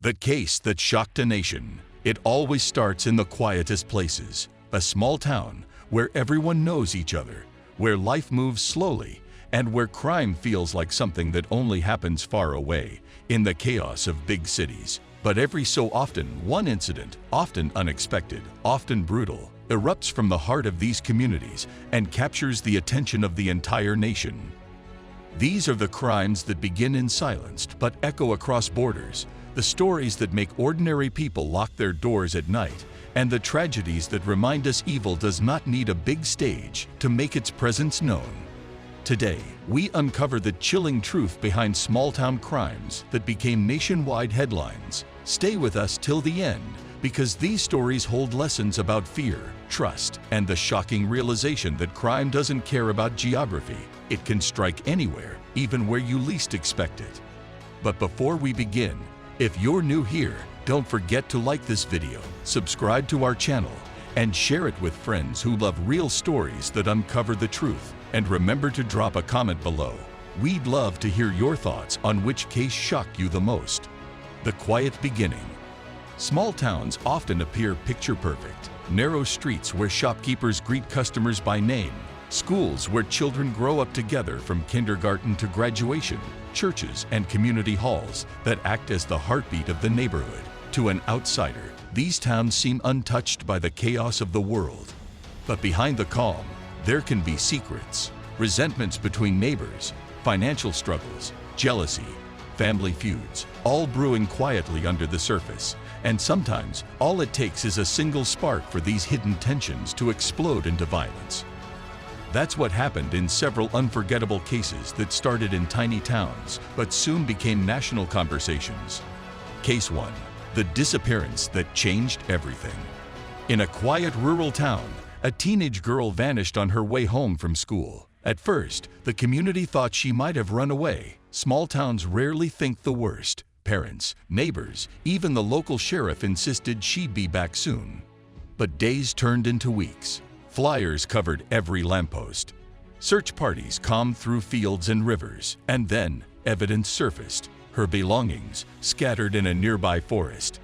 The case that shocked a nation. It always starts in the quietest places. A small town where everyone knows each other, where life moves slowly, and where crime feels like something that only happens far away in the chaos of big cities. But every so often, one incident, often unexpected, often brutal, erupts from the heart of these communities and captures the attention of the entire nation. These are the crimes that begin in silence but echo across borders, the stories that make ordinary people lock their doors at night, and the tragedies that remind us evil does not need a big stage to make its presence known. Today, we uncover the chilling truth behind small-town crimes that became nationwide headlines. Stay with us till the end, because these stories hold lessons about fear, trust, and the shocking realization that crime doesn't care about geography. It can strike anywhere, even where you least expect it. But before we begin, if you're new here, don't forget to like this video, subscribe to our channel, and share it with friends who love real stories that uncover the truth. And remember to drop a comment below. We'd love to hear your thoughts on which case shocked you the most. The quiet beginning. Small towns often appear picture-perfect. Narrow streets where shopkeepers greet customers by name, schools where children grow up together from kindergarten to graduation, churches and community halls that act as the heartbeat of the neighborhood. To an outsider, these towns seem untouched by the chaos of the world. But behind the calm, there can be secrets, resentments between neighbors, financial struggles, jealousy, family feuds, all brewing quietly under the surface. And sometimes, all it takes is a single spark for these hidden tensions to explode into violence. That's what happened in several unforgettable cases that started in tiny towns, but soon became national conversations. Case 1. The disappearance that changed everything. In a quiet rural town, a teenage girl vanished on her way home from school. At first, the community thought she might have run away. Small towns rarely think the worst. Parents, neighbors, even the local sheriff insisted she'd be back soon. But days turned into weeks. Flyers covered every lamppost. Search parties combed through fields and rivers, and then evidence surfaced, her belongings scattered in a nearby forest.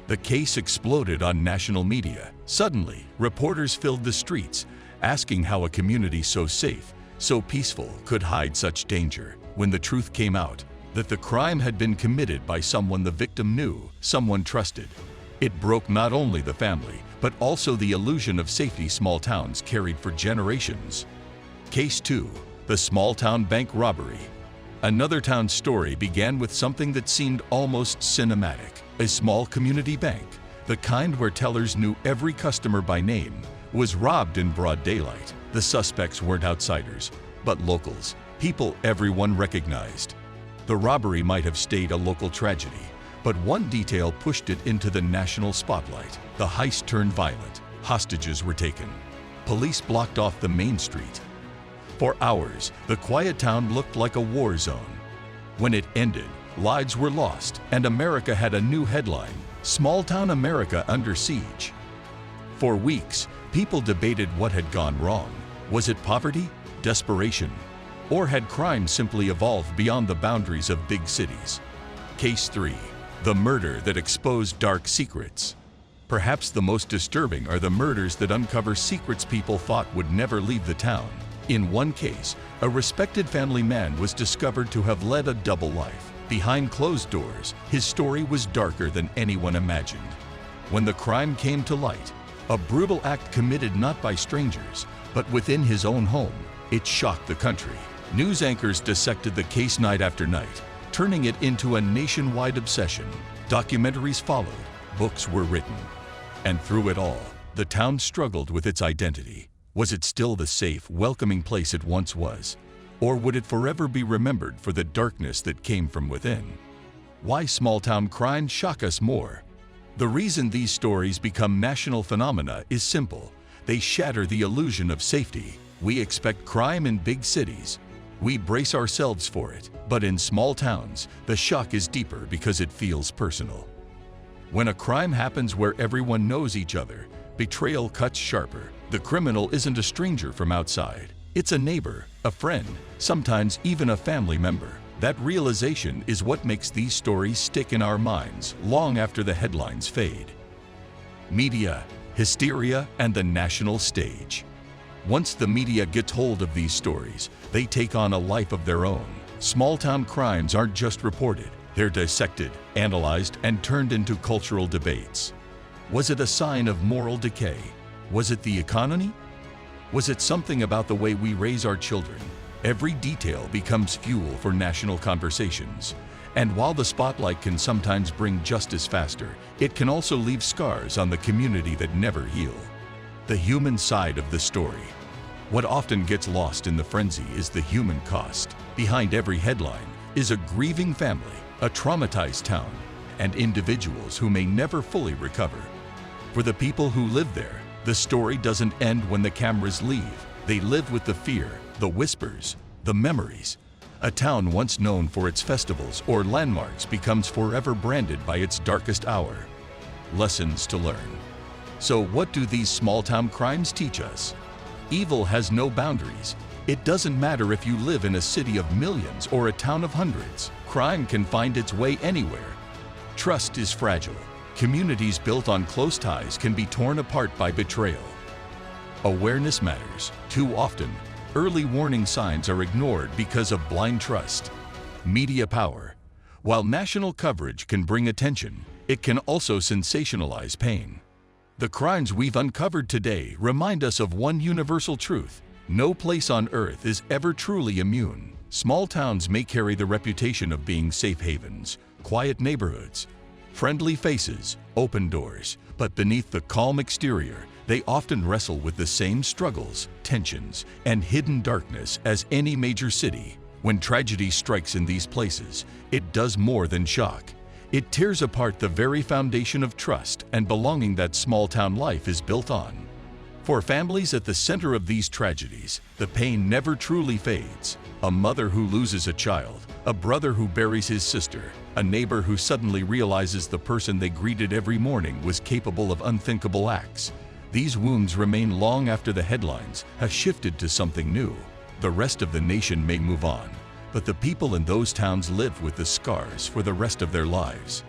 The case exploded on national media. Suddenly, reporters filled the streets, asking how a community so safe, so peaceful, could hide such danger. When the truth came out, that the crime had been committed by someone the victim knew, someone trusted, it broke not only the family, but also the illusion of safety small towns carried for generations. Case 2. The small-town bank robbery. Another town's story began with something that seemed almost cinematic. A small community bank, the kind where tellers knew every customer by name, was robbed in broad daylight. The suspects weren't outsiders, but locals, people everyone recognized. The robbery might have stayed a local tragedy, but one detail pushed it into the national spotlight. The heist turned violent. Hostages were taken. Police blocked off the main street. For hours, the quiet town looked like a war zone. When it ended, lives were lost, and America had a new headline: Small-Town America Under Siege. For weeks, people debated what had gone wrong. Was it poverty, desperation, or had crime simply evolved beyond the boundaries of big cities? Case 3. The murder that exposed dark secrets. Perhaps the most disturbing are the murders that uncover secrets people thought would never leave the town. In one case, a respected family man was discovered to have led a double life. Behind closed doors, his story was darker than anyone imagined. When the crime came to light, a brutal act committed not by strangers, but within his own home, it shocked the country. News anchors dissected the case night after night, turning it into a nationwide obsession. Documentaries followed, books were written. And through it all, the town struggled with its identity. Was it still the safe, welcoming place it once was? Or would it forever be remembered for the darkness that came from within? Why small-town crimes shock us more? The reason these stories become national phenomena is simple. They shatter the illusion of safety. We expect crime in big cities. We brace ourselves for it. But in small towns, the shock is deeper because it feels personal. When a crime happens where everyone knows each other, betrayal cuts sharper. The criminal isn't a stranger from outside. It's a neighbor, a friend, sometimes even a family member. That realization is what makes these stories stick in our minds long after the headlines fade. Media, hysteria, and the national stage. Once the media gets hold of these stories, they take on a life of their own. Small-town crimes aren't just reported. They're dissected, analyzed, and turned into cultural debates. Was it a sign of moral decay? Was it the economy? Was it something about the way we raise our children? Every detail becomes fuel for national conversations. And while the spotlight can sometimes bring justice faster, it can also leave scars on the community that never heal. The human side of the story. What often gets lost in the frenzy is the human cost. Behind every headline is a grieving family, a traumatized town, and individuals who may never fully recover. For the people who live there, the story doesn't end when the cameras leave. They live with the fear, the whispers, the memories. A town once known for its festivals or landmarks becomes forever branded by its darkest hour. Lessons to learn. So what do these small-town crimes teach us? Evil has no boundaries. It doesn't matter if you live in a city of millions or a town of hundreds. Crime can find its way anywhere. Trust is fragile. Communities built on close ties can be torn apart by betrayal. Awareness matters. Too often, early warning signs are ignored because of blind trust. Media power. While national coverage can bring attention, it can also sensationalize pain. The crimes we've uncovered today remind us of one universal truth. No place on earth is ever truly immune. Small towns may carry the reputation of being safe havens, quiet neighborhoods, friendly faces, open doors, but beneath the calm exterior, they often wrestle with the same struggles, tensions, and hidden darkness as any major city. When tragedy strikes in these places, it does more than shock. It tears apart the very foundation of trust and belonging that small-town life is built on. For families at the center of these tragedies, the pain never truly fades. A mother who loses a child, a brother who buries his sister, a neighbor who suddenly realizes the person they greeted every morning was capable of unthinkable acts. These wounds remain long after the headlines have shifted to something new. The rest of the nation may move on, but the people in those towns live with the scars for the rest of their lives.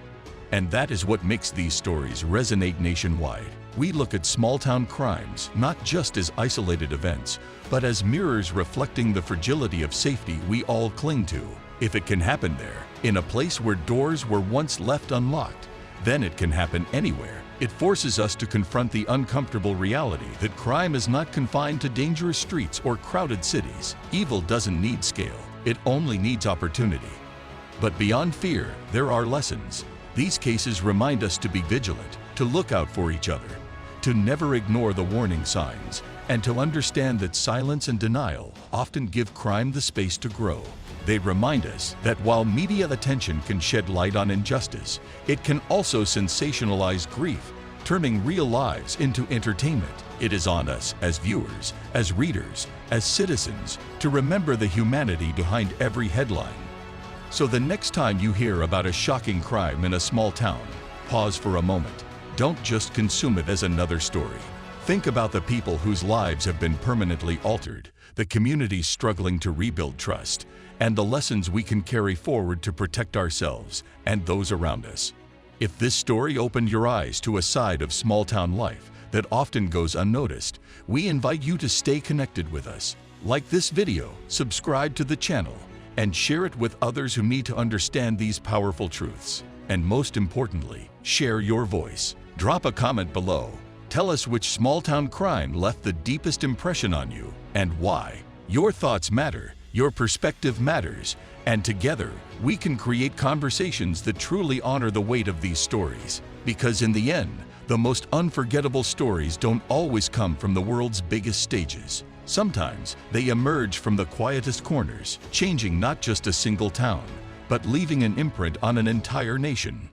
And that is what makes these stories resonate nationwide. We look at small-town crimes not just as isolated events, but as mirrors reflecting the fragility of safety we all cling to. If it can happen there, in a place where doors were once left unlocked, then it can happen anywhere. It forces us to confront the uncomfortable reality that crime is not confined to dangerous streets or crowded cities. Evil doesn't need scale. It only needs opportunity. But beyond fear, there are lessons. These cases remind us to be vigilant, to look out for each other, to never ignore the warning signs, and to understand that silence and denial often give crime the space to grow. They remind us that while media attention can shed light on injustice, it can also sensationalize grief, turning real lives into entertainment. It is on us as viewers, as readers, as citizens, to remember the humanity behind every headline. So the next time you hear about a shocking crime in a small town, pause for a moment. Don't just consume it as another story. Think about the people whose lives have been permanently altered, the communities struggling to rebuild trust, and the lessons we can carry forward to protect ourselves and those around us. If this story opened your eyes to a side of small-town life that often goes unnoticed, we invite you to stay connected with us. Like this video, subscribe to the channel, and share it with others who need to understand these powerful truths. And most importantly, share your voice. Drop a comment below. Tell us which small-town crime left the deepest impression on you and why. Your thoughts matter, your perspective matters, and together we can create conversations that truly honor the weight of these stories. Because in the end, the most unforgettable stories don't always come from the world's biggest stages. Sometimes they emerge from the quietest corners, changing not just a single town, but leaving an imprint on an entire nation.